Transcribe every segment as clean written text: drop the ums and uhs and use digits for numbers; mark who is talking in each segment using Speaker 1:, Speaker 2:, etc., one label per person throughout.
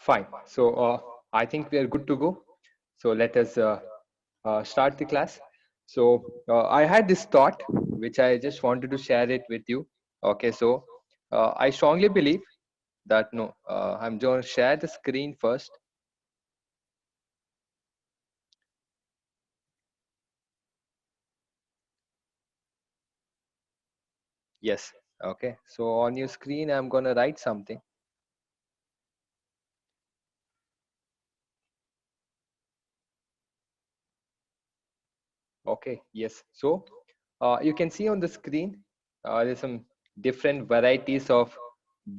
Speaker 1: Fine. So I think we are good to go. So let us start the class. So I had this thought, which I just wanted to share it with you. Okay. So I strongly believe that no, I'm going to share the screen first. Yes. Okay. So on your screen, I'm going to write something. Okay. Yes. So you can see on the screen, there's some different varieties of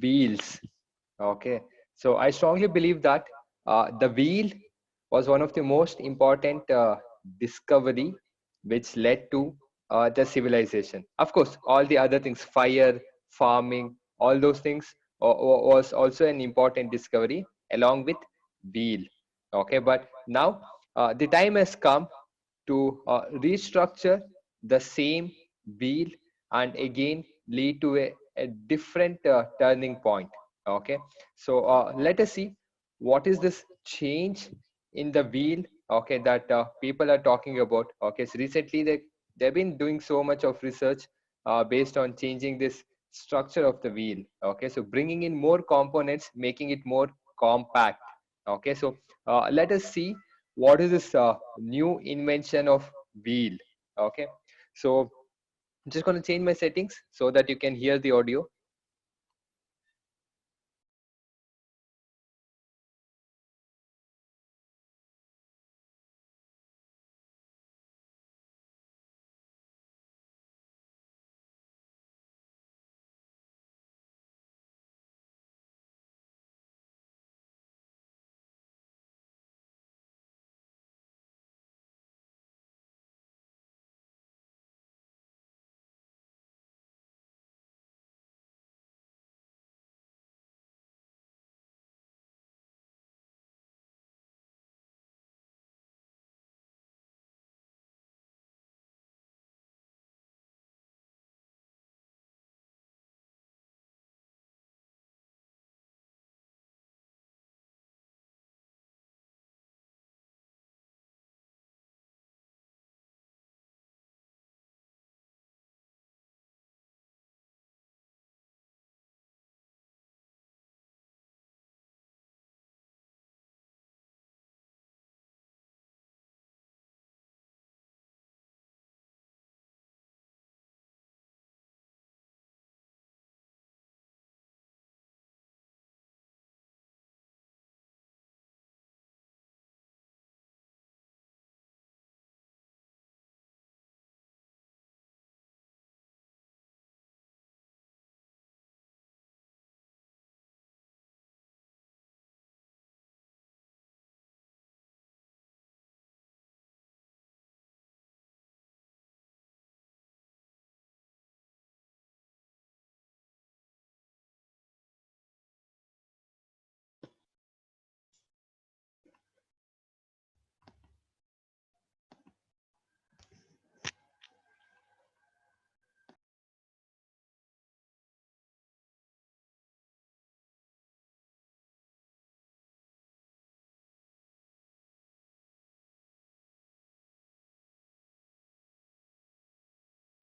Speaker 1: wheels. Okay, so I strongly believe that the wheel was one of the most important discovery which led to the civilization. Of course, all the other things, fire, farming, all those things was also an important discovery along with wheel. Okay, but now the time has come to restructure the same wheel and again lead to a different turning point. Okay, so let us see what is this change in the wheel, okay, that people are talking about. Okay, so recently they've been doing so much of research based on changing this structure of the wheel. Okay, so bringing in more components, making it more compact. Okay, so let us see what is this new invention of wheel. Okay, so I'm just going to change my settings so that you can hear the audio.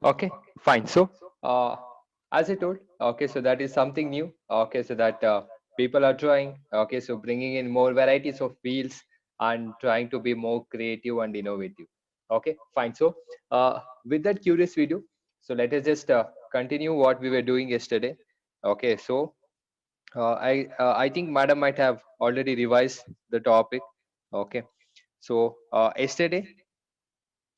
Speaker 1: Okay, fine. So, as I told, okay, so that is something new. Okay, so that people are trying. Okay, so bringing in more varieties of wheels and trying to be more creative and innovative. Okay, fine. So, with that curious video, so let us just continue what we were doing yesterday. Okay, so I think Madam might have already revised the topic. Okay, so yesterday,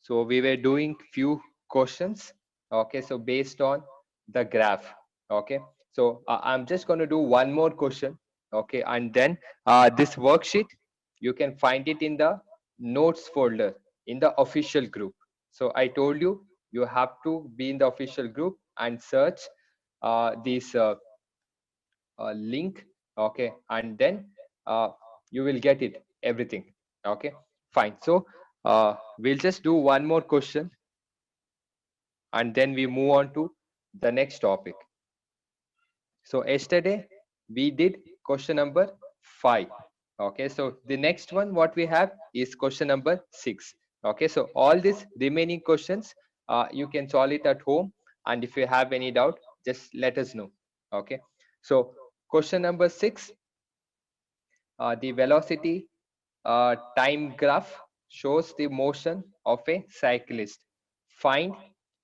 Speaker 1: so we were doing few questions. Okay, so based on the graph. Okay, so I'm just going to do one more question. Okay, and then this worksheet, you can find it in the notes folder in the official group. So I told you, you have to be in the official group and search this link. Okay, and then you will get it everything. Okay, fine. So we'll just do one more question and then we move on to the next topic. So yesterday we did question number 5. Okay, so the next one what we have is question number 6. Okay, so all these remaining questions you can solve it at home, and if you have any doubt, just let us know. Okay, so question number 6, the velocity time graph shows the motion of a cyclist. Find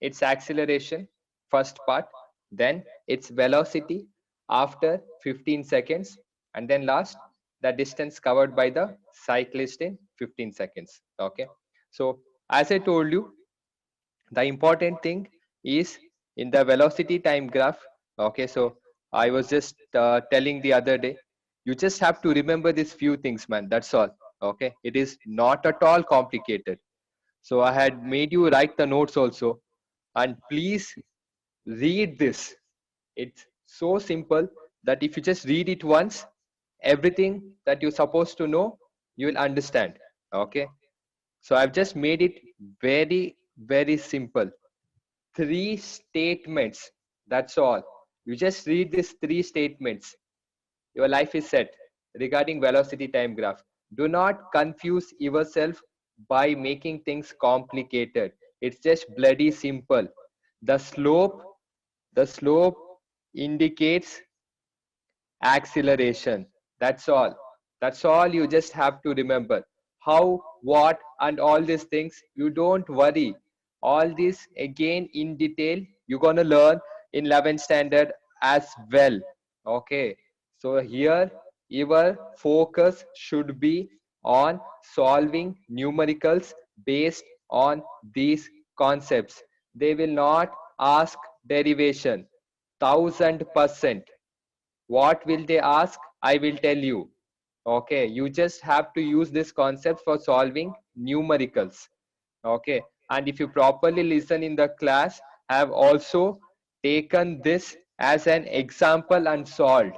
Speaker 1: its acceleration, first part, then its velocity after 15 seconds, and then last, the distance covered by the cyclist in 15 seconds. Okay, so as I told you, the important thing is in the velocity time graph. Okay, so I was just telling the other day, you just have to remember these few things, man, that's all. Okay, it is not at all complicated. So I had made you write the notes also, and please read this. It's so simple that if you just read it once, everything that you're supposed to know, you will understand. Okay, so I've just made it very, very simple. 3 statements, that's all. You just read these 3 statements, your life is set. Regarding velocity time graph, do not confuse yourself by making things complicated. It's just bloody simple. The slope, the slope indicates acceleration. That's all. That's all you just have to remember. How, what, and all these things, you don't worry. All this again in detail, you're gonna learn in 11th standard as well. Okay. So here, your focus should be on solving numericals based on these concepts. They will not ask derivation. 1000%. What will they ask? I will tell you. Okay, you just have to use this concept for solving numericals. Okay, and if you properly listen in the class, I have also taken this as an example and solved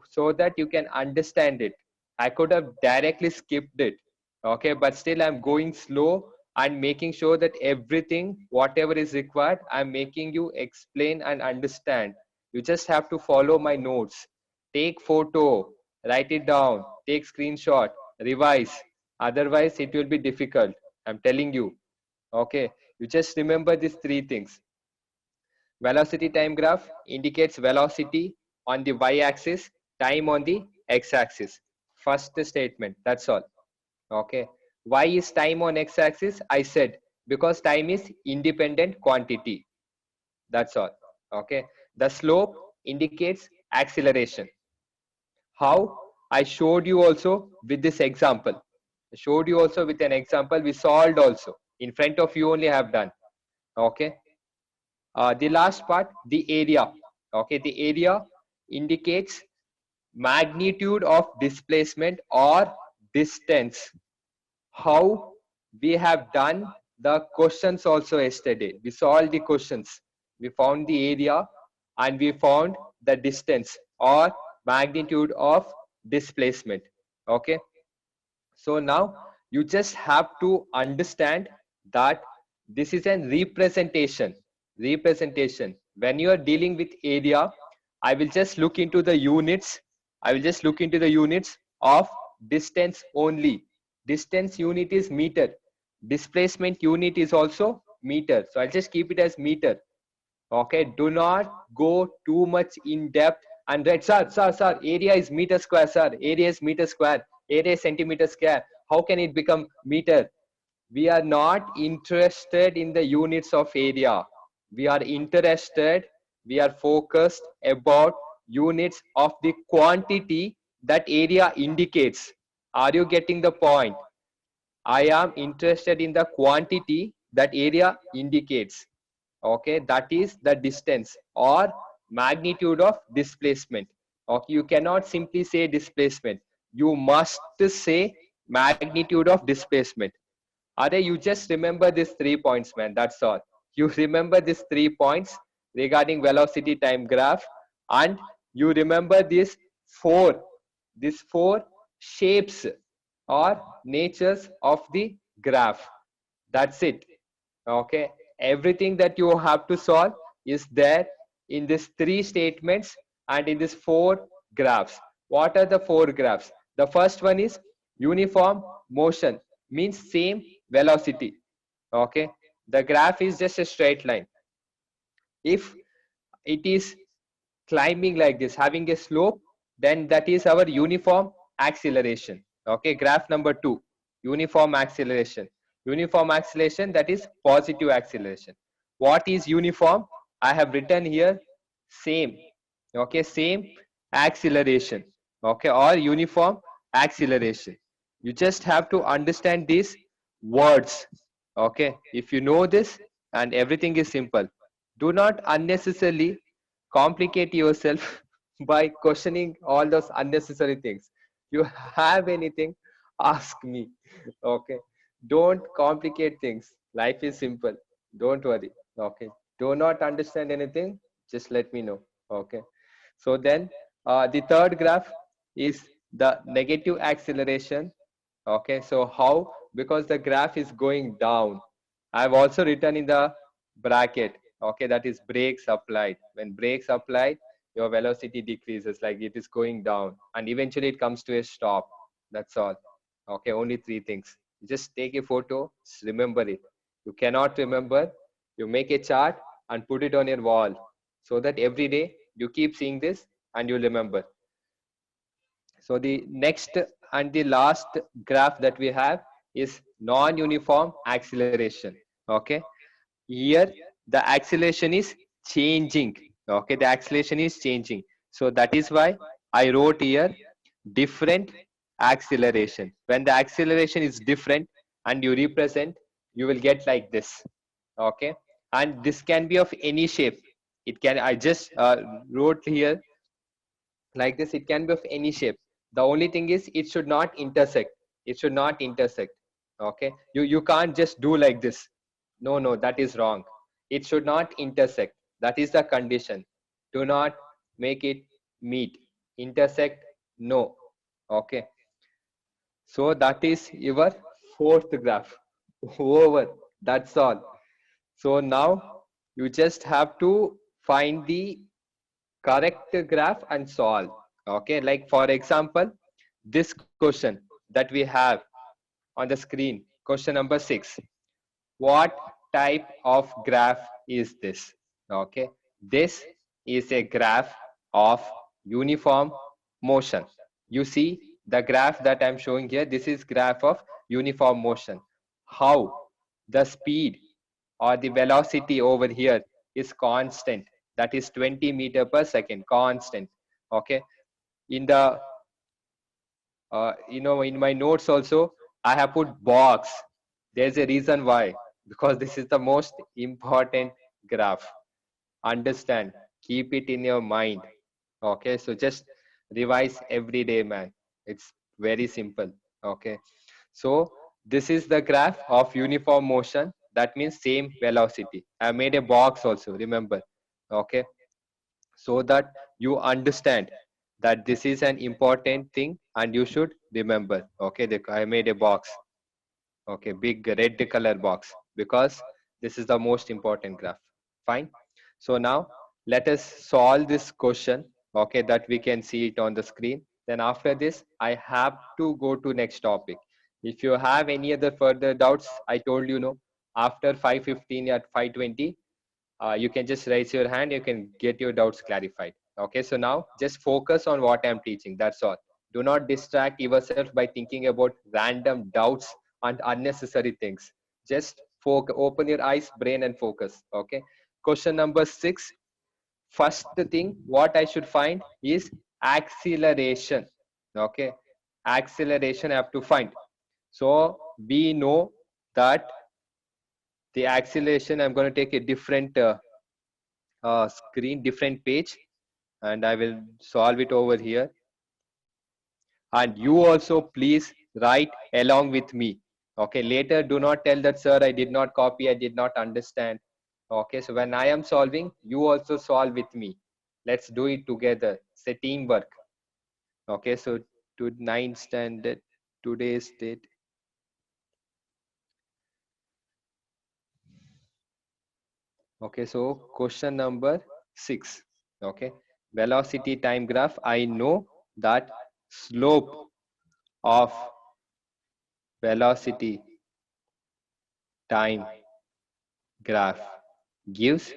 Speaker 1: so that you can understand it. I could have directly skipped it. Okay, but still I'm going slow and making sure that everything, whatever is required, I'm making you explain and understand. You just have to follow my notes. Take photo, write it down, take screenshot, revise. Otherwise, it will be difficult. I'm telling you. Okay, you just remember these 3 things. Velocity time graph indicates velocity on the y-axis, time on the x-axis. First statement, that's all. Okay. Why is time on x-axis? I said because time is independent quantity. That's all. Okay. The slope indicates acceleration. How? I showed you also with this example. I showed you also with an example. We solved also. In front of you only have done. Okay. The last part, the area. Okay, the area indicates magnitude of displacement or distance. How? We have done the questions also yesterday. We solved the questions. We found the area and we found the distance or magnitude of displacement. Okay. So now you just have to understand that this is a representation. Representation. When you are dealing with area, I will just look into the units. I will just look into the units of distance only. Distance unit is meter. Displacement unit is also meter. So I'll just keep it as meter. Okay, do not go too much in depth and write, sir, area is meter square, sir, area is meter square, area is centimeter square. How can it become meter? We are not interested in the units of area. We are interested, we are focused about units of the quantity that area indicates. Are you getting the point? I am interested in the quantity that area indicates. Okay, that is the distance or magnitude of displacement. Okay, you cannot simply say displacement, you must say magnitude of displacement. Are you just remember these 3 points, man, that's all. You remember these 3 points regarding velocity time graph, and you remember these four shapes or natures of the graph. That's it. Okay, everything that you have to solve is there in these 3 statements and in these 4 graphs. What are the 4 graphs? The first one is uniform motion, means same velocity. Okay, the graph is just a straight line. If it is climbing like this, having a slope, then that is our uniform acceleration. Okay, graph number 2, uniform acceleration. Uniform acceleration, that is positive acceleration. What is uniform? I have written here same. Okay, same acceleration. Okay, or uniform acceleration. You just have to understand these words. Okay, if you know this, and everything is simple. Do not unnecessarily complicate yourself by questioning all those unnecessary things. You have anything, ask me. Okay, don't complicate things. Life is simple. Don't worry. Okay, do not understand anything, just let me know. Okay, so then the third graph is the negative acceleration. Okay, so how? Because the graph is going down. I've also written in the bracket. Okay, that is brakes applied. When brakes applied, your velocity decreases, like it is going down, and eventually it comes to a stop. That's all. Okay, only three things. Just take a photo, remember it. You cannot remember, you make a chart and put it on your wall, so that every day you keep seeing this and you remember. So the next and the last graph that we have is non-uniform acceleration. Okay, here the acceleration is changing. Okay, the acceleration is changing. So that is why I wrote here different acceleration. When the acceleration is different and you represent, you will get like this. Okay, and this can be of any shape. It can, I just wrote here like this, it can be of any shape. The only thing is it should not intersect. It should not intersect. Okay, you can't just do like this. No, no, that is wrong. It should not intersect. That is the condition. Do not make it meet. Intersect, no. Okay, so that is your fourth graph. Over. That's all. So now you just have to find the correct graph and solve. Okay, like for example, this question that we have on the screen, question number 6. What type of graph is this? Okay, this is a graph of uniform motion. You see the graph that I'm showing here, this is graph of uniform motion. How? The speed or the velocity over here is constant, that is 20 meter per second, constant. Okay, in the in my notes also I have put box. There's a reason why, because this is the most important graph. Understand, keep it in your mind. Okay, so just revise every day, man. It's very simple. Okay, so this is the graph of uniform motion, that means same velocity. I made a box also, remember. Okay, so that you understand that this is an important thing and you should remember. Okay, I made a box. Okay, big red color box, because this is the most important graph. Fine. So now let us solve this question. Okay, that we can see it on the screen. Then after this I have to go to next topic. If you have any other further doubts, I told you, no, after 5:15 at 5:20, you can just raise your hand, you can get your doubts clarified. Okay, so now just focus on what I'm teaching, that's all. Do not distract yourself by thinking about random doubts and unnecessary things. Just open your eyes, brain, and focus. Okay, question number 6. First thing what I should find is acceleration. Okay, acceleration I have to find. So we know that the acceleration, I'm going to take a different screen, different page, and I will solve it over here. And you also please write along with me. Okay, later do not tell that, sir, I did not copy, I did not understand. Okay, so when I am solving, you also solve with me. Let's do it together. It's a teamwork. Okay, so to 9th standard, today's date. Okay, so question number 6. Okay, velocity time graph. I know that slope of velocity time graph gives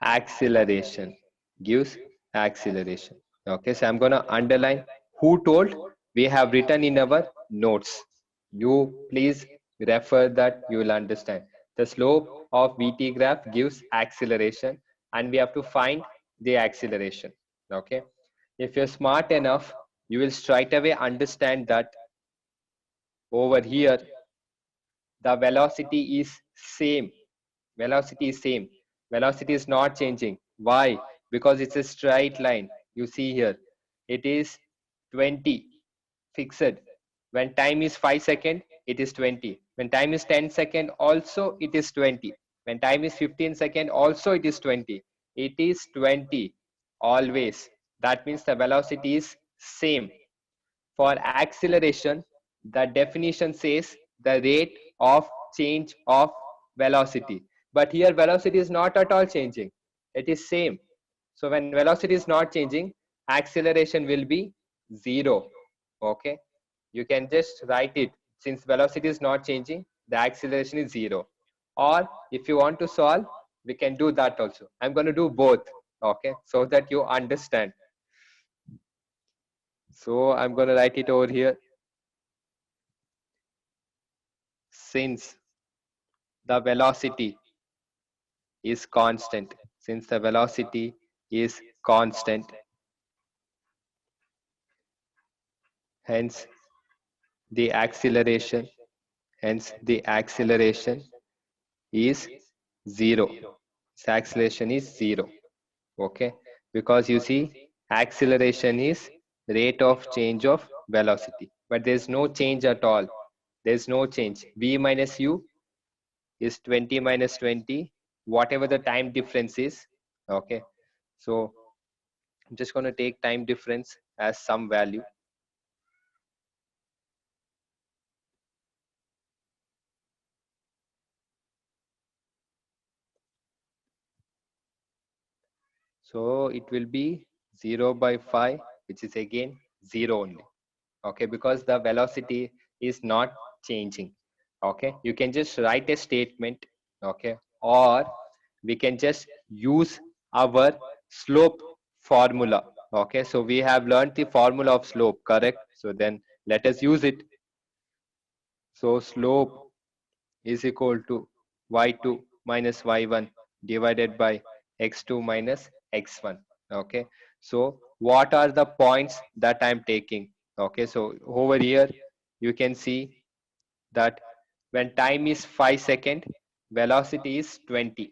Speaker 1: acceleration. Gives acceleration. Okay, so I'm gonna underline who told. We have written in our notes. You please refer that, you will understand. The slope of VT graph gives acceleration and we have to find the acceleration. Okay, if you're smart enough, you will straight away understand that over here the velocity is same. Velocity is same. Velocity is not changing. Why? Because it's a straight line. You see here, it is 20 fixed. When time is 5 seconds, it is 20. When time is 10 seconds, also it is 20. When time is 15 seconds, also it is 20. It is 20 always. That means the velocity is same. For acceleration, the definition says the rate of change of velocity. But here velocity is not at all changing. It is same. So when velocity is not changing, acceleration will be 0. Okay. You can just write it. Since velocity is not changing, the acceleration is 0. Or if you want to solve, we can do that also. I'm going to do both. Okay. So that you understand. So I'm going to write it over here. Since the velocity is constant, since the velocity is constant, hence the acceleration, is 0. Its acceleration is 0. Okay, because you see acceleration is rate of change of velocity, but there's no change at all. There's no change. V minus u is 20 minus 20, whatever the time difference is. Okay, so I'm just going to take time difference as some value. So it will be 0 by 5, which is again 0 only. Okay, because the velocity is not changing. Okay, you can just write a statement. Okay, or we can just use our slope formula. Okay, so we have learned the formula of slope, correct? So then let us use it. So slope is equal to y2 minus y1 divided by x2 minus x1. Okay, so what are the points that I'm taking? Okay, so over here you can see that when time is 5 second, velocity is 20.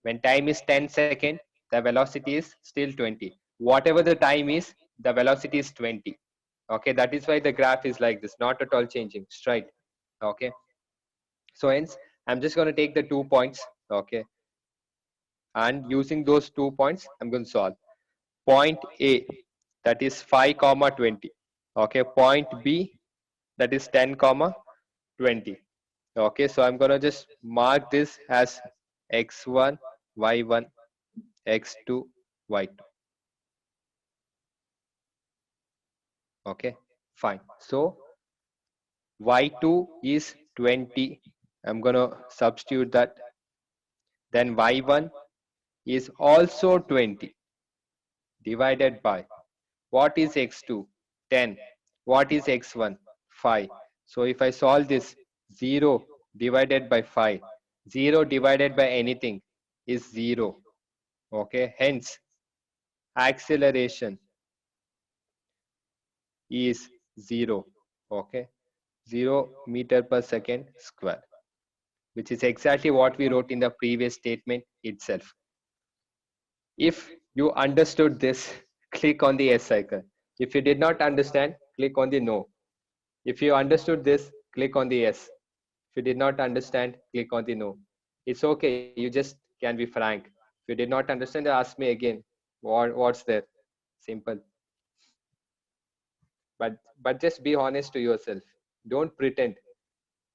Speaker 1: When time is 10 second, the velocity is still 20. Whatever the time is, the velocity is 20. Okay, that is why the graph is like this, not at all changing, straight. Okay, so hence I'm just going to take the 2 points. Okay, and using those 2 points I'm going to solve. Point A, that is 5 comma 20. Okay, point B, that is 10 comma 20. Okay, so I'm going to just mark this as x1 y1 x2 y2. Okay, fine. So y2 is 20. I'm going to substitute that. Then y1 is also 20 divided by, what is x2? 10. What is x1? 5. So if I solve this, 0 divided by 5, 0 divided by anything is 0. Okay, hence acceleration is 0. Okay, 0 meter per second square, which is exactly what we wrote in the previous statement itself. If you understood this, click on the yes icon. If you did not understand, click on the no. If you understood this, click on the yes. If you did not understand, click on the no. It's okay. You just can be frank. If you did not understand, ask me again. What's there? Simple. But just be honest to yourself. Don't pretend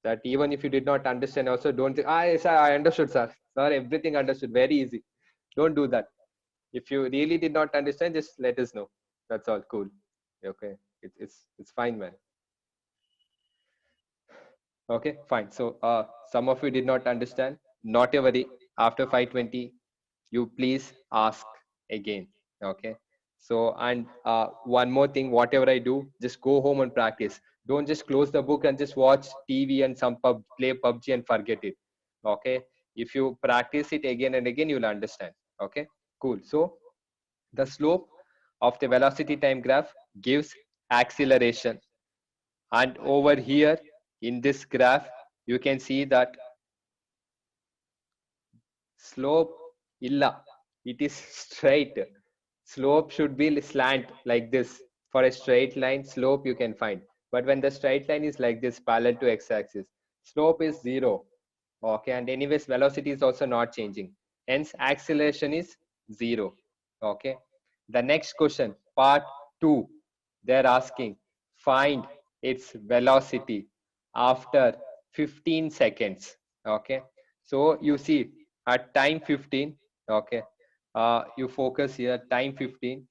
Speaker 1: that even if you did not understand, also don't think, yes, I understood, sir. Sir, everything understood. Very easy. Don't do that. If you really did not understand, just let us know. That's all. Cool. Okay. It's fine, man. Okay, fine. So some of you did not understand. Not a worry. After 520, you please ask again. Okay. So and one more thing, whatever I do, just go home and practice. Don't just close the book and just watch TV and play PUBG and forget it. Okay. If you practice it again and again, you'll understand. Okay. Cool. So the slope of the velocity time graph gives acceleration, and over here in this graph you can see that slope illa, it is straight. Slope should be slant like this. For a straight line slope you can find, but when the straight line is like this parallel to x-axis, slope is 0. Okay, and anyways velocity is also not changing, hence acceleration is 0. Okay, the next question, part 2, they're asking find its velocity after 15 seconds. Okay, so you see at time 15. Okay, you focus here, time 15,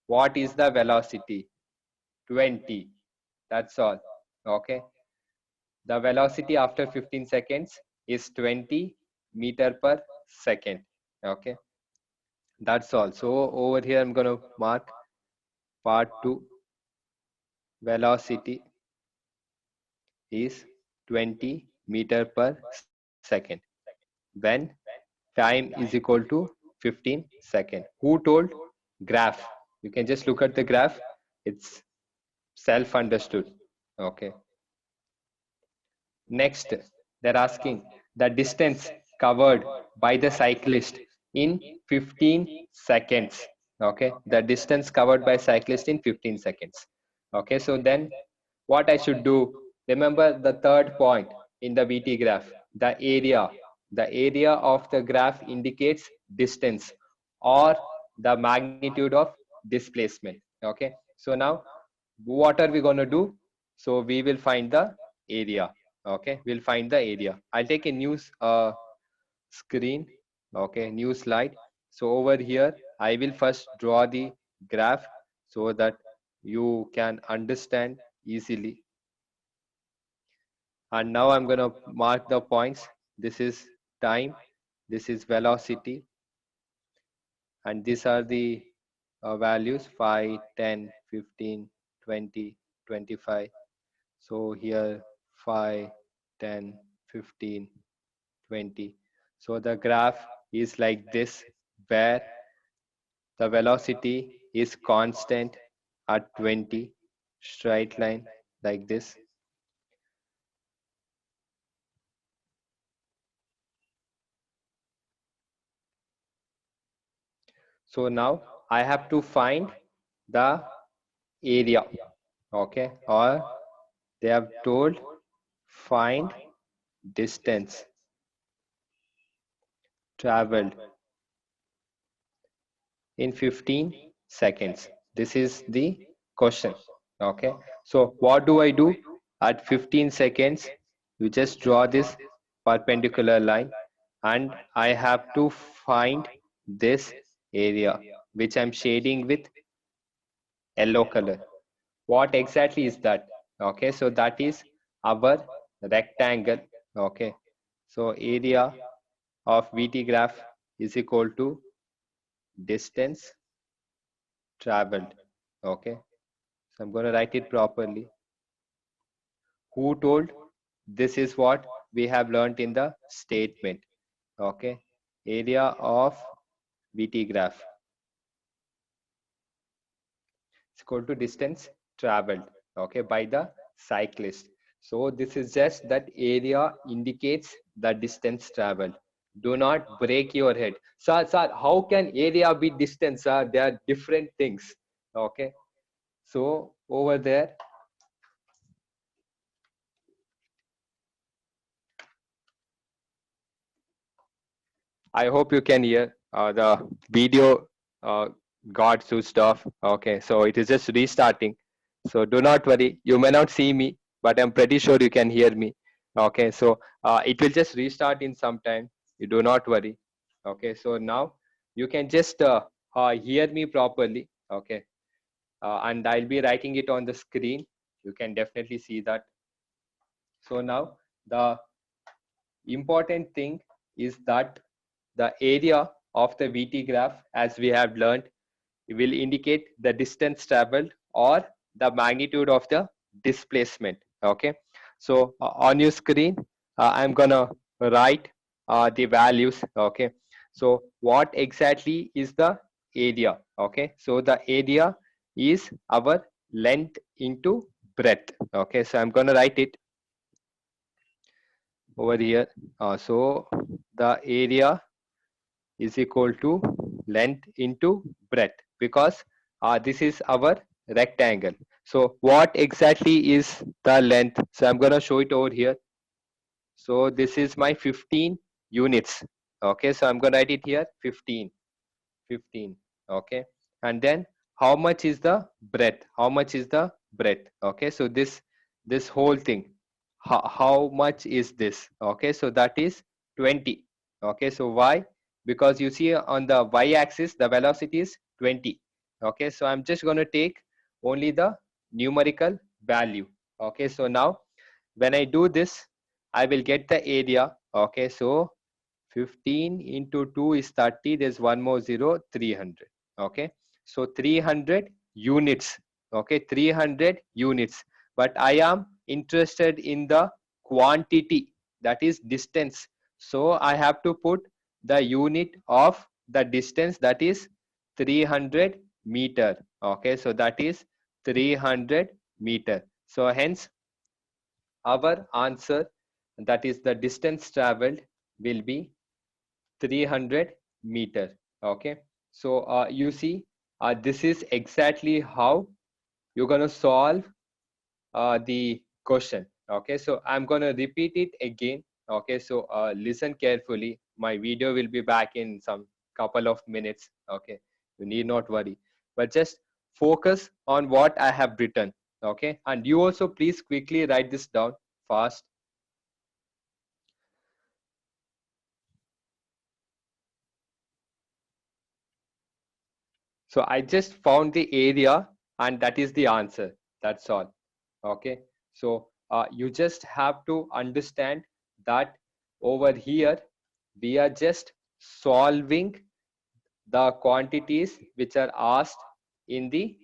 Speaker 1: what is the velocity? 20. That's all. Okay, the velocity after 15 seconds is 20 meter per second. Okay, that's all. So over here I'm going to mark part 2, velocity is 20 meter per second when time is equal to 15 seconds. Who told? Graph. You can just look at the graph, it's self understood. Okay, next they're asking the distance covered by the cyclist in 15 seconds. Okay, the distance covered by cyclist in 15 seconds. Okay, so then what I should do, remember the third point in the VT graph, the area. The area of the graph indicates distance or the magnitude of displacement. Okay, so now what are we going to do? So we will find the area. Okay, we'll find the area. I'll take a new screen. Okay, new slide. So over here I will first draw the graph so that you can understand easily. And now I'm going to mark the points. This is time, this is velocity, and these are the values 5, 10, 15, 20, 25. So here 5, 10, 15, 20. So the graph is like this, where the velocity is constant at 20, straight line like this. So now I have to find the area. Okay, or they have told find distance traveled in 15 seconds. This is the question. Okay, so what do I do at 15 seconds? You just draw this perpendicular line and I have to find this area which I'm shading with yellow color. What exactly is that? Okay, so that is our rectangle. Okay, so area of VT graph is equal to distance traveled. Okay, so I'm going to write it properly. Who told? This is what we have learned in the statement. Okay, area of VT graph is equal to distance traveled, okay, by the cyclist. So this is just that area indicates the distance traveled. Do not break your head. Sir, how can area be distance, sir? They are different things. Okay, so over there, I hope you can hear the video got switched off. Okay, so it is just restarting. So do not worry. You may not see me, but I'm pretty sure you can hear me. Okay, so it will just restart in some time. You do not worry. Okay, so now you can just hear me properly. Okay, and I'll be writing it on the screen. You can definitely see that. So now the important thing is that the area of the VT graph, as we have learned, will indicate the distance traveled or the magnitude of the displacement. Okay, so on your screen, I'm gonna write the values. Okay, so what exactly is the area? Okay, so the area is our length into breadth. Okay, so I'm gonna write it over here. So the area is equal to length into breadth, because this is our rectangle. So what exactly is the length? So I'm going to show it over here. So this is my 15 units. Okay, so I'm going to write it here 15. Okay, and then how much is the breadth? How much is the breadth? Okay, so this whole thing, how much is this? Okay, so that is 20. Okay, so why? Because you see on the y-axis the velocity is 20. Okay, so I'm just going to take only the numerical value. Okay, so now when I do this, I will get the area. Okay, so 15 into 2 is 30. There's one more zero, 300. Okay, so 300 units. Okay, 300 units. But I am interested in the quantity, that is distance. So I have to put the unit of the distance, that is 300 meter. Okay, so that is 300 meter. So hence our answer, that is the distance traveled, will be 300 meter. Okay, so you see, this is exactly how you're going to solve the question. Okay, so I'm going to repeat it again. Okay, so listen carefully. My video will be back in some couple of minutes. Okay, you need not worry, but just focus on what I have written. Okay, and you also please quickly write this down fast. So I just found the area, and that is the answer. That's all. Okay. So you just have to understand that over here, we are just solving the quantities which are asked in the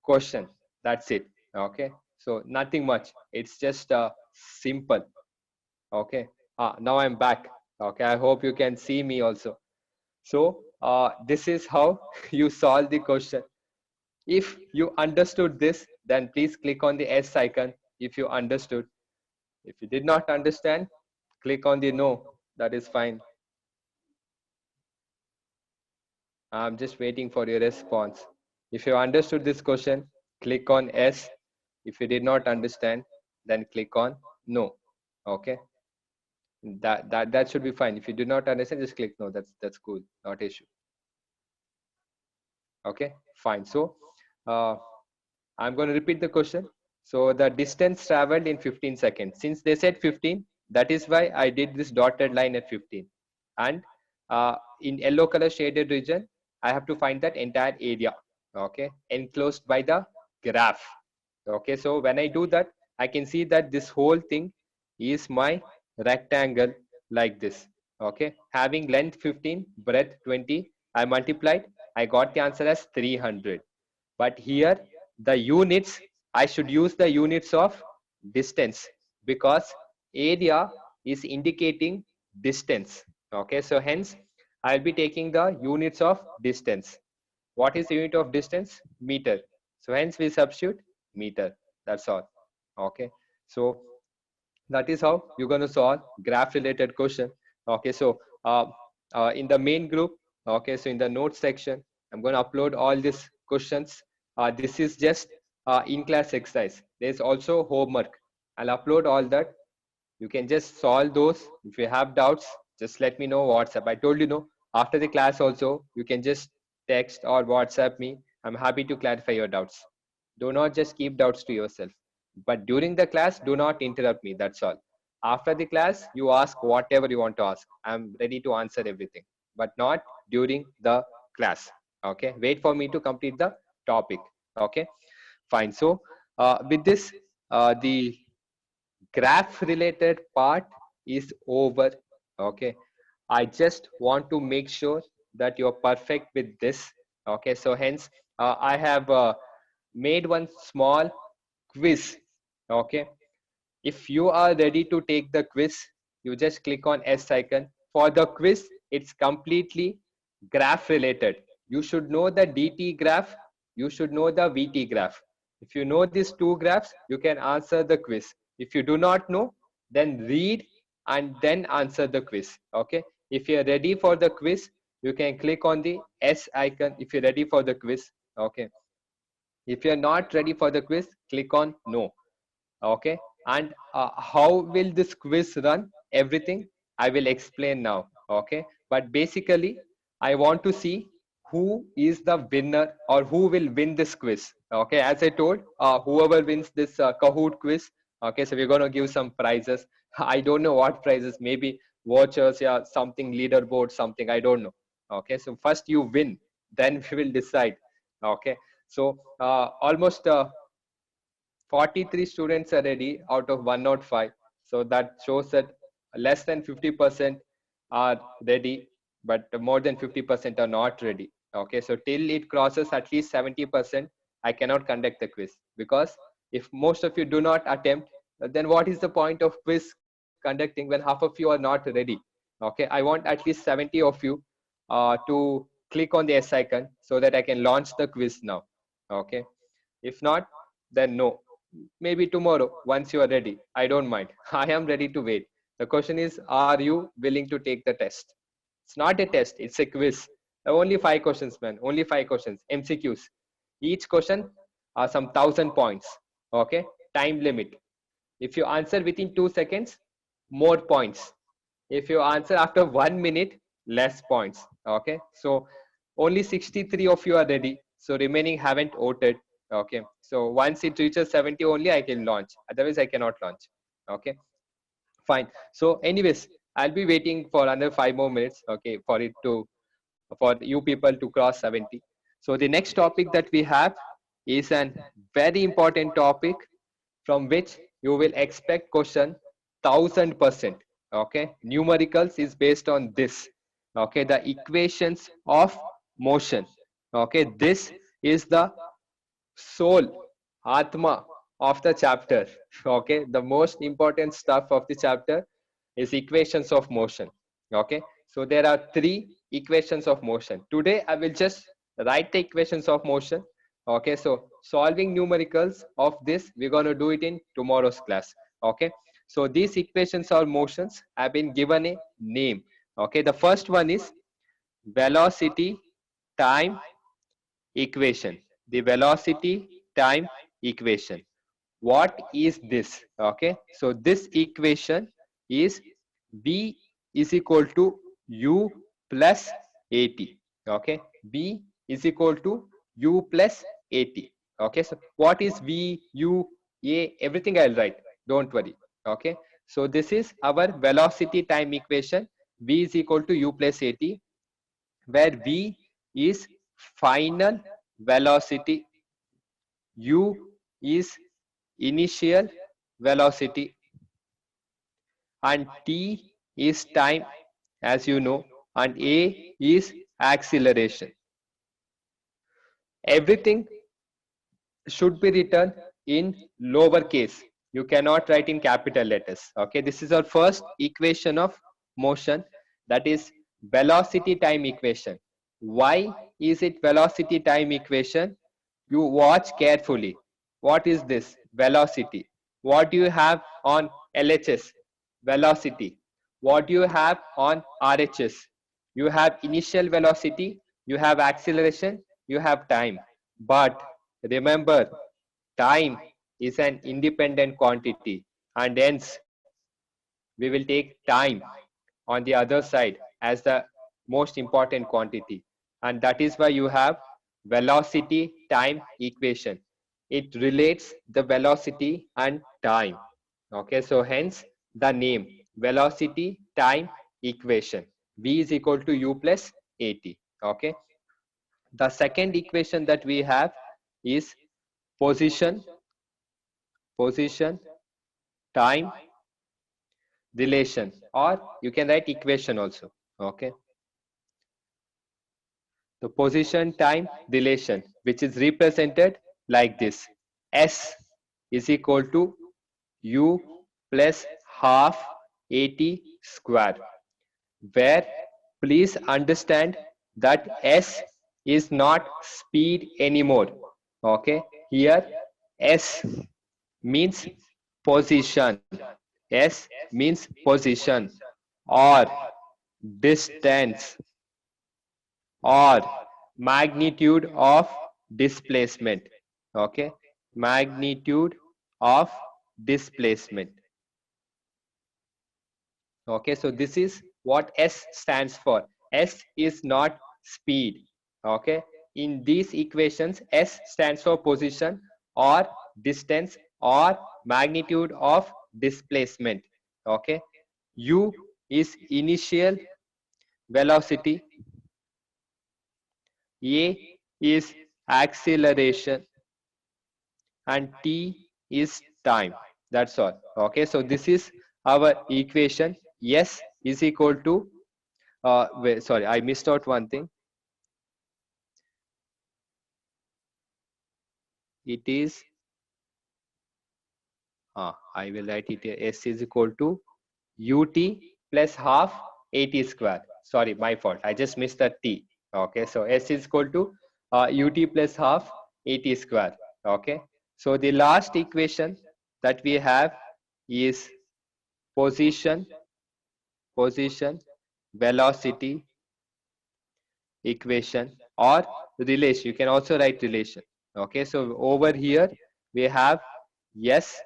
Speaker 1: question. That's it. Okay. So nothing much. It's just simple. Okay. Now I'm back. Okay. I hope you can see me also. So this is how you solve the question. If you understood this, then please click on the S icon if you understood. If you did not understand, click on the no. That is fine. I'm just waiting for your response. If you understood this question, click on S. If you did not understand, then click on no. Okay. That should be fine. If you do not understand, just click no. That's cool. Not issue. Okay, fine. So I'm going to repeat the question. So the distance traveled in 15 seconds. Since they said 15, that is why I did this dotted line at 15. And in yellow color shaded region, I have to find that entire area, okay, enclosed by the graph. Okay, so when I do that, I can see that this whole thing is my rectangle like this. Okay, having length 15, breadth 20, I multiplied, I got the answer as 300. But here the units, I should use the units of distance, because area is indicating distance. Okay, so hence I'll be taking the units of distance. What is the unit of distance? Meter. So hence we substitute meter. That's all. Okay, so that is how you're going to solve graph related question. Okay, so in the main group, okay, so in the notes section, I'm going to upload all these questions. This is just in class exercise. There's also homework. I'll upload all that. You can just solve those. If you have doubts, just let me know WhatsApp. I told you, no, after the class also, you can just text or WhatsApp me. I'm happy to clarify your doubts. Do not just keep doubts to yourself. But during the class, do not interrupt me. That's all. After the class, you ask whatever you want to ask. I'm ready to answer everything, but not during the class. Okay. Wait for me to complete the topic. Okay, fine. So with this, the graph related part is over. Okay, I just want to make sure that you're perfect with this. Okay, so hence I have made one small quiz. Okay, if you are ready to take the quiz, you just click on S icon. For the quiz, it's completely graph related. You should know the DT graph, you should know the VT graph. If you know these two graphs, you can answer the quiz. If you do not know, then read and then answer the quiz. Okay, if you're ready for the quiz, you can click on the S icon if you're ready for the quiz. Okay, if you're not ready for the quiz, click on no. Okay, and how will this quiz run? Everything I will explain now. Okay, but basically I want to see who is the winner or who will win this quiz. Okay, as I told, whoever wins this Kahoot quiz, okay, so we're going to give some prizes. I don't know what prizes, maybe vouchers, yeah, something, leaderboard, something, I don't know. Okay, so first you win, then we will decide. Okay, so almost 43 students are ready out of 105. So that shows that less than 50% are ready, but more than 50% are not ready. Okay, so till it crosses at least 70%, I cannot conduct the quiz, because if most of you do not attempt, then what is the point of quiz conducting when half of you are not ready? Okay, I want at least 70 of you to click on the S icon so that I can launch the quiz now. Okay, if not, then no. Maybe tomorrow, once you are ready. I don't mind. I am ready to wait. The question is, are you willing to take the test? It's not a test, it's a quiz. Only 5 questions, man. Only 5 questions. MCQs. Each question are some 1,000 points. Okay. Time limit. If you answer within 2 seconds, more points. If you answer after 1 minute, less points. Okay, so only 63 of you are ready, so remaining haven't voted. Okay, so once it reaches 70 only I can launch, otherwise I cannot launch. Okay, fine. So anyways, I'll be waiting for another 5 more minutes, okay, for it to, for you people to cross 70. So the next topic that we have is an very important topic from which you will expect question 1,000%. Okay, numericals is based on this. Okay, the equations of motion. Okay, this is the soul, atma of the chapter. Okay, the most important stuff of the chapter is equations of motion. Okay, so there are 3 equations of motion. Today I will just write the equations of motion. Okay, so solving numericals of this we're going to do it in tomorrow's class. Okay, so these equations or motions have been given a name. Okay, the first one is velocity time equation. The velocity time equation. What is this? Okay, so this equation is v is equal to u plus at. Okay, v is equal to u plus at. Okay, so what is v, u, a, everything I'll write, don't worry. Okay, so this is our velocity time equation. V is equal to u plus at, where v is final velocity, u is initial velocity, and t is time, as you know, and a is acceleration. Everything should be written in lower case. You cannot write in capital letters. Okay, this is our first equation of motion, that is velocity time equation. Why is it velocity time equation? You watch carefully. What is this? Velocity. What do you have on LHS? Velocity. What do you have on RHS? You have initial velocity, you have acceleration, you have time. But remember, time is an independent quantity, and hence we will take time on the other side as the most important quantity, and that is why you have velocity time equation. It relates the velocity and time. Okay, so hence the name velocity time equation. V is equal to u plus at. Okay, the second equation that we have is position, time, relation, or you can write equation also. Okay, the position, time, relation, which is represented like this: S is equal to U plus half AT square, where please understand that S is not speed anymore. Okay, here S means position. S means position or distance or magnitude of displacement. Okay, magnitude of displacement. Okay, so this is what S stands for. S is not speed. Okay, in these equations, S stands for position or distance or magnitude of displacement. Okay, U is initial velocity, A is acceleration, and T is time. That's all. Okay, so this is our equation. S is equal to wait, sorry, I missed out one thing. It is I will write it here. S is equal to ut plus half at square. Sorry, my fault, I just missed the t. Okay, so S is equal to ut plus half at square. Okay, so the last equation that we have is position, velocity equation, or relation. You can also write relation. Okay, so over here we have S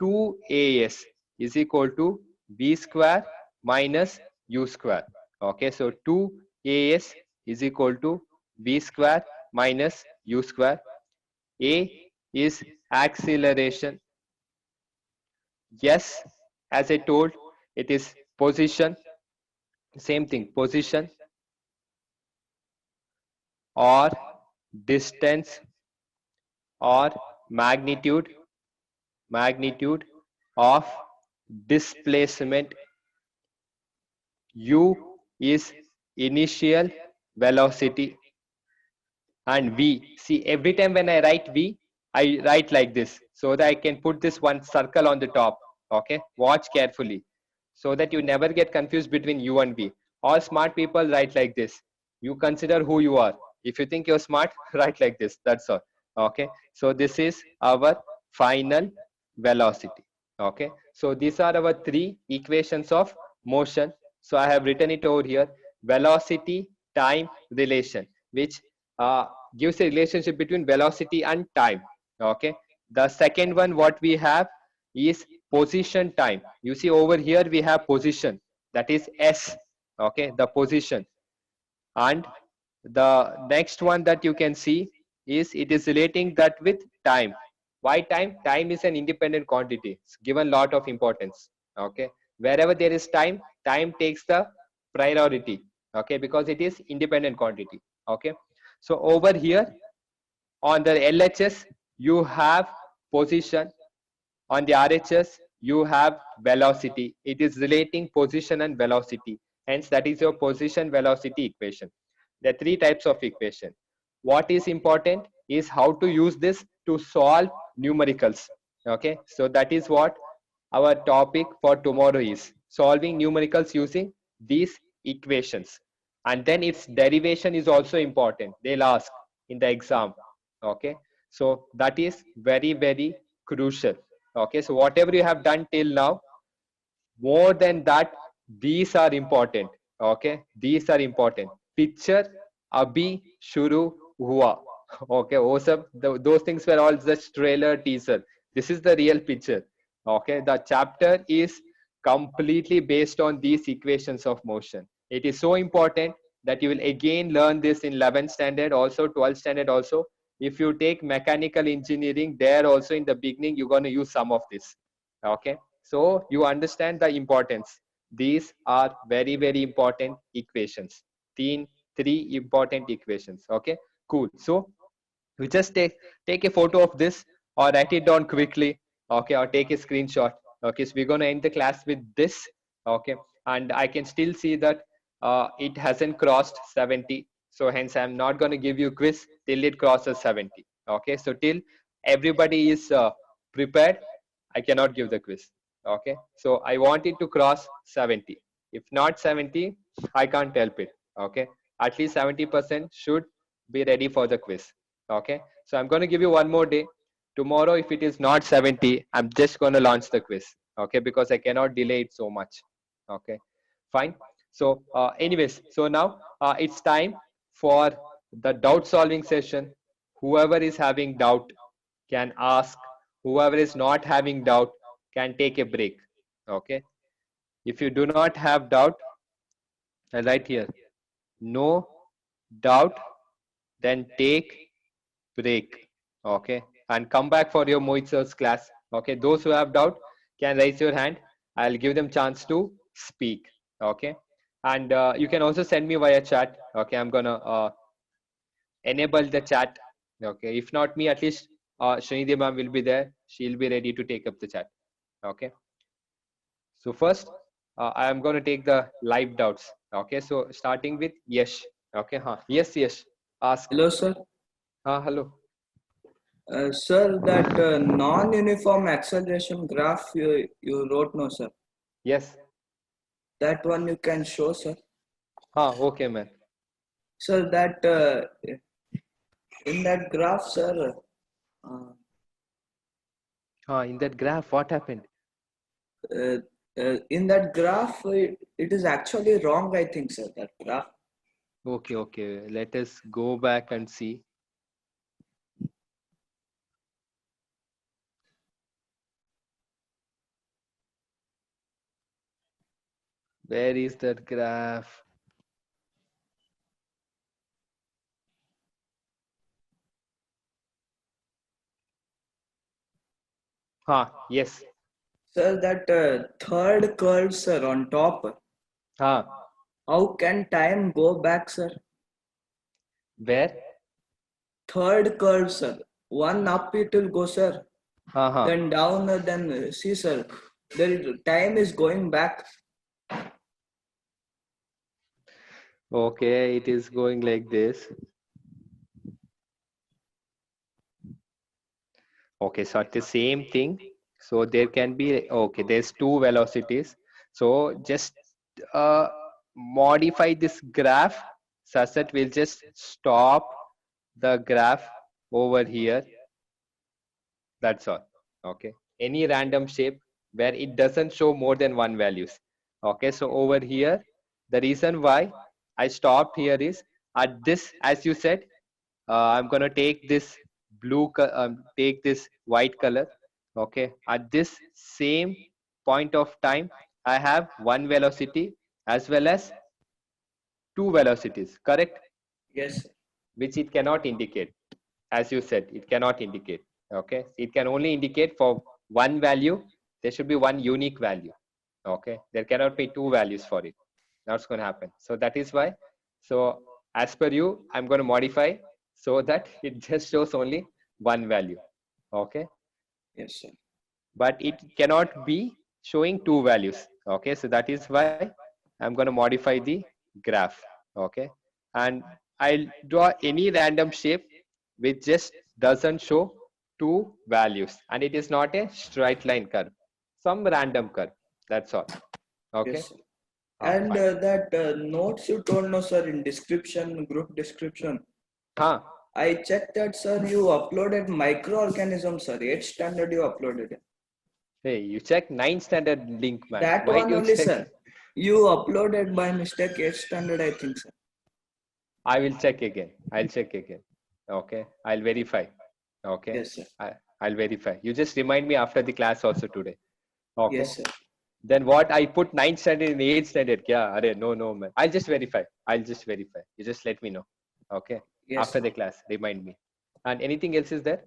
Speaker 1: 2as is equal to b square minus u square. Okay, so 2as is equal to b square minus u square. A is acceleration. Yes, as I told, it is position. Same thing, position or distance or magnitude of displacement. U is initial velocity, and V, see, every time when I write V, I write like this so that I can put this one circle on the top. Okay, watch carefully so that you never get confused between U and V. All smart people write like this. You consider who you are. If you think you're smart, write like this. That's all. Okay, so this is our final velocity. Okay, so these are our three equations of motion. So I have written it over here: velocity time relation, which uh, gives a relationship between velocity and time. Okay, the second one what we have is position time. You see over here we have position, that is S. Okay, the position. And the next one that you can see is it is relating that with time. Why time? Time is an independent quantity. It's given lot of importance. Okay, wherever there is time, time takes the priority. Okay, because it is independent quantity. Okay, so over here on the LHS you have position, on the RHS you have velocity. It is relating position and velocity, hence that is your position velocity equation. There are three types of equation. What is important is how to use this to solve numericals. Okay, so that is what our topic for tomorrow is: solving numericals using these equations. And then its derivation is also important, they'll ask in the exam. Okay, so that is very very crucial. Okay, so whatever you have done till now, more than that, these are important. Okay, these are important. Picture abhi shuru hua. Okay, awesome. Those things were all just trailer teaser. This is the real picture. Okay, the chapter is completely based on these equations of motion. It is so important that you will again learn this in 11th standard, also 12th standard also. If you take mechanical engineering, there also in the beginning you're going to use some of this. Okay, so you understand the importance. These are very very important equations. Three important equations. Okay, cool. So we just take a photo of this. or write it down quickly, okay, or take a screenshot. Okay, so we're going to end the class with this. Okay, and I can still see that it hasn't crossed 70, so hence I'm not going to give you quiz till it crosses 70. Okay, so till everybody is prepared, I cannot give the quiz. Okay, so I want it to cross 70. If not 70, I can't help it. Okay, at least 70% should be ready for the quiz. Okay, so I'm going to give you one more day. Tomorrow, if it is not 70, I'm just going to launch the quiz. Okay, because I cannot delay it so much. Okay, fine. So anyways, so now it's time for the doubt solving session. Whoever is having doubt can ask. Whoever is not having doubt can take a break. Okay, if you do not have doubt, right here, no doubt, then take break. Okay, and come back for your Mohit sir's class. Okay, those who have doubt can raise your hand. I'll give them chance to speak. Okay, and you can also send me via chat. Okay, I'm gonna enable the chat. Okay, if not me, at least Srinidhi ma'am will be there. She'll be ready to take up the chat. Okay, so first I am going to take the live doubts. Okay, so starting with Yesh. Okay, yes, Yesh, ask.
Speaker 2: Hello, sir.
Speaker 1: Hello.
Speaker 2: Sir, that non-uniform acceleration graph you wrote, no, sir.
Speaker 1: Yes.
Speaker 2: That one you can show, sir.
Speaker 1: Okay, man.
Speaker 2: Sir, that in that graph, sir.
Speaker 1: In that graph, what happened?
Speaker 2: In that graph, it is actually wrong, I think, sir. That graph.
Speaker 1: Okay. Let us go back and see. Where is that graph? Yes.
Speaker 2: Sir, that third curve, sir, on top. How can time go back, sir?
Speaker 1: Where?
Speaker 2: Third curve, sir. One up it will go, sir. Then down, then see, sir. Time is going back.
Speaker 1: Okay, it is going like this. Okay, so at the same thing. So there can be, okay, there's two velocities. So just modify this graph such that we'll just stop the graph over here. That's all. Okay, any random shape where it doesn't show more than one values. Okay, so over here, the reason why I stopped here is at this, as you said, I'm gonna take this take this white color. Okay, at this same point of time, I have one velocity as well as two velocities, correct?
Speaker 2: Yes, sir.
Speaker 1: Which it cannot indicate. As you said, it cannot indicate. Okay, it can only indicate for one value. There should be one unique value. Okay, there cannot be two values for it. That's going to happen. So that is why. So as per you, I'm going to modify so that it just shows only one value. Okay.
Speaker 2: Yes, sir.
Speaker 1: But it cannot be showing two values. Okay, so that is why I'm going to modify the graph. Okay, and I'll draw any random shape which just doesn't show two values, and it is not a straight line curve, some random curve. That's all. Okay.
Speaker 2: Yes, sir. And that notes you told, no, sir, in description, group description. I checked that, sir. You uploaded microorganism, sir. 8th standard you uploaded it.
Speaker 1: Hey, you check 9th standard link, man.
Speaker 2: That
Speaker 1: Why
Speaker 2: one
Speaker 1: do you
Speaker 2: only,
Speaker 1: check?
Speaker 2: sir. You uploaded by mistake 8th standard, I think, sir.
Speaker 1: I will check again. I'll check again. Okay, I'll verify. Okay.
Speaker 2: Yes, sir.
Speaker 1: I'll verify. You just remind me after the class also today. Okay.
Speaker 2: Yes, sir.
Speaker 1: Then what? I put 9th standard in 8th standard. Yeah, no, man. I'll just verify. You just let me know. Okay.
Speaker 2: Yes,
Speaker 1: after
Speaker 2: sir.
Speaker 1: the class, remind me. And anything else is there?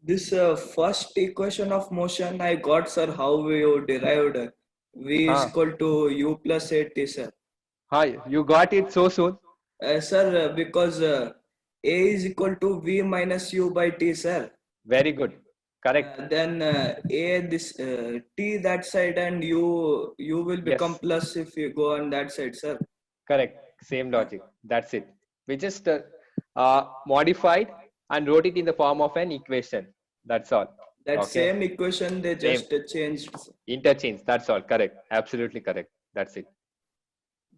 Speaker 2: This first equation of motion I got, sir. How you derived V is equal to U plus 8T, sir.
Speaker 1: Hi, you got it so soon?
Speaker 2: Sir, because A is equal to V minus U by T, sir.
Speaker 1: Very good. Correct.
Speaker 2: Then a this t that side, and you will become
Speaker 1: Yes.
Speaker 2: plus if you go on that side, sir.
Speaker 1: Correct. Same logic. That's it. We just modified and wrote it in the form of an equation. That's all.
Speaker 2: That
Speaker 1: Okay.
Speaker 2: same equation they
Speaker 1: Same.
Speaker 2: just changed.
Speaker 1: Interchange. That's all. Correct. Absolutely correct. That's it.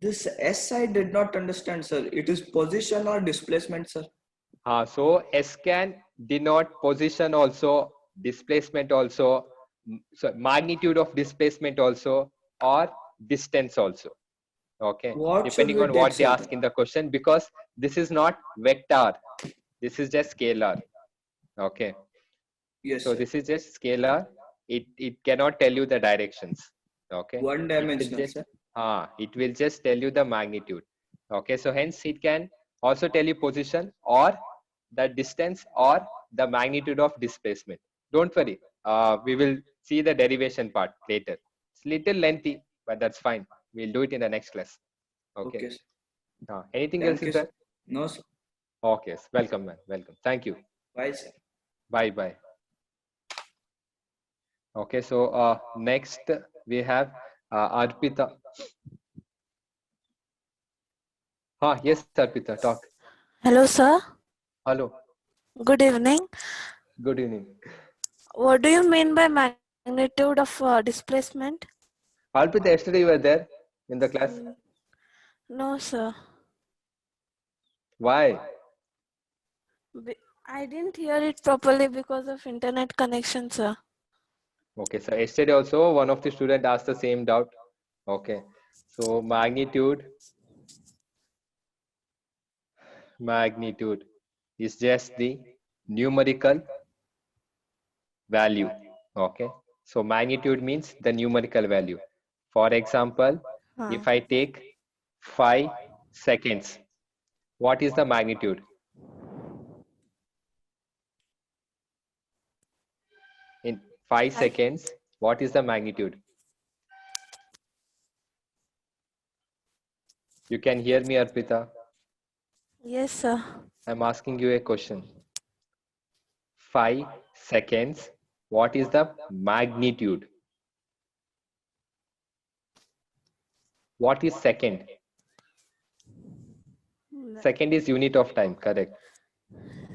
Speaker 2: This S I did not understand, sir. It is position or displacement, sir.
Speaker 1: So S can denote position also, displacement also, so magnitude of displacement also, or distance also. Okay,
Speaker 2: What should
Speaker 1: depending
Speaker 2: we
Speaker 1: on
Speaker 2: take,
Speaker 1: what they
Speaker 2: sir?
Speaker 1: ask in the question, because this is not vector, this is just scalar. Okay,
Speaker 2: Yes,
Speaker 1: so
Speaker 2: sir.
Speaker 1: this is just scalar. It cannot tell you the directions. Okay,
Speaker 2: One dimensional, sir.
Speaker 1: it will just tell you the magnitude. Okay, so hence it can also tell you position or the distance or the magnitude of displacement. Don't worry, we will see the derivation part later. It's little lengthy, but that's fine. We'll do it in the next class. Okay.
Speaker 2: Okay, sir.
Speaker 1: Anything
Speaker 2: Thank
Speaker 1: else
Speaker 2: you,
Speaker 1: is there?
Speaker 2: sir. No, sir.
Speaker 1: Okay, yes. Welcome, man. Welcome. Thank you.
Speaker 2: Bye, sir.
Speaker 1: Bye bye. Okay, so next we have Arpita. Yes, Arpita, talk.
Speaker 3: Hello, sir.
Speaker 1: Hello.
Speaker 3: Good evening.
Speaker 1: Good evening.
Speaker 3: What do you mean by magnitude of displacement?
Speaker 1: Arpita, yesterday you were there in the class.
Speaker 3: No, sir.
Speaker 1: Why?
Speaker 3: I didn't hear it properly because of internet connection, sir.
Speaker 1: Okay, so yesterday also one of the student asked the same doubt. Okay, so magnitude is just the numerical value. Okay, so magnitude means the numerical value. For example, if I take 5 seconds, what is the magnitude? In 5 seconds, what is the magnitude? You can hear me, Arpita?
Speaker 3: Yes, sir.
Speaker 1: I'm asking you a question. 5 seconds, what is the magnitude? What is second? Second is unit of time, correct?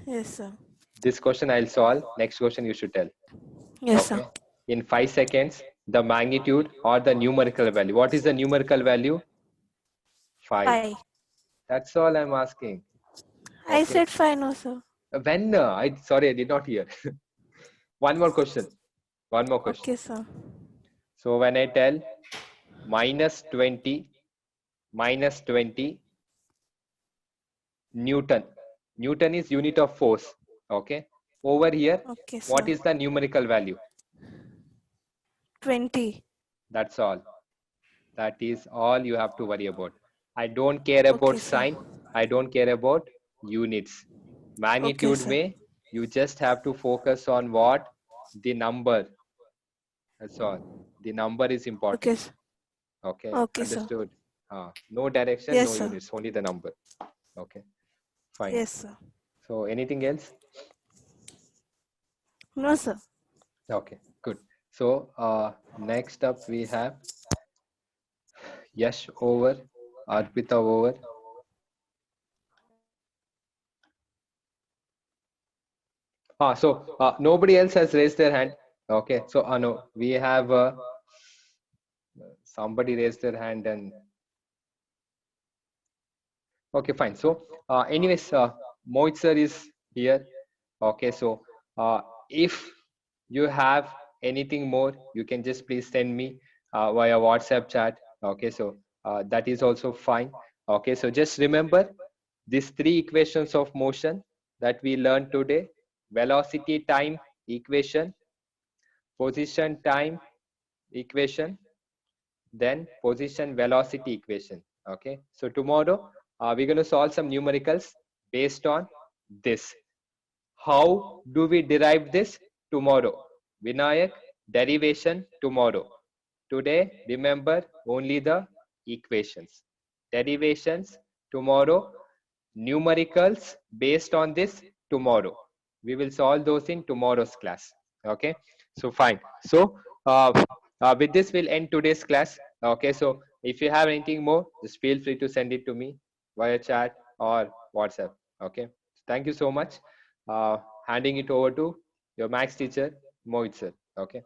Speaker 3: Yes, sir.
Speaker 1: This question I'll solve. Next question you should tell.
Speaker 3: Yes,
Speaker 1: okay.
Speaker 3: sir.
Speaker 1: In 5 seconds, the magnitude or the numerical value. What is the numerical value? 5. That's all I'm asking.
Speaker 3: Okay. I said 5, no, sir.
Speaker 1: When? Sorry, I did not hear. One more question.
Speaker 3: Okay, sir.
Speaker 1: So when I tell minus 20 Newton. Newton is unit of force. Okay. Over here,
Speaker 3: okay,
Speaker 1: what is the numerical value?
Speaker 3: 20.
Speaker 1: That's all. That is all you have to worry about. I don't care about sign. I don't care about units. Magnitude may, you just have to focus on what? The number. That's all. The number is important. Okay. Understood. No direction,
Speaker 3: yes,
Speaker 1: no
Speaker 3: sir.
Speaker 1: units, only the number. Okay. Fine.
Speaker 3: Yes, sir.
Speaker 1: So anything else?
Speaker 3: No, sir.
Speaker 1: Okay, good. So next up we have Yash over, Arpita over. So nobody else has raised their hand. Okay, so no, we have somebody raised their hand and okay, fine. So anyways, Mohit sir is here. Okay, so if you have anything more, you can just please send me via WhatsApp chat. Okay, so that is also fine. Okay, so just remember these 3 equations of motion that we learned today: velocity time equation, position time equation, then position velocity equation. Okay, so tomorrow we're going to solve some numericals based on this. How do we derive this? Tomorrow. Vinayak, derivation tomorrow. Today, remember only the equations. Derivations tomorrow. Numericals based on this tomorrow. we will solve those in tomorrow's class. Okay, so fine. So with this we'll end today's class. Okay, so if you have anything more, just feel free to send it to me via chat or WhatsApp. Okay, thank you so much. Handing it over to your max teacher, Mohit sir. Okay.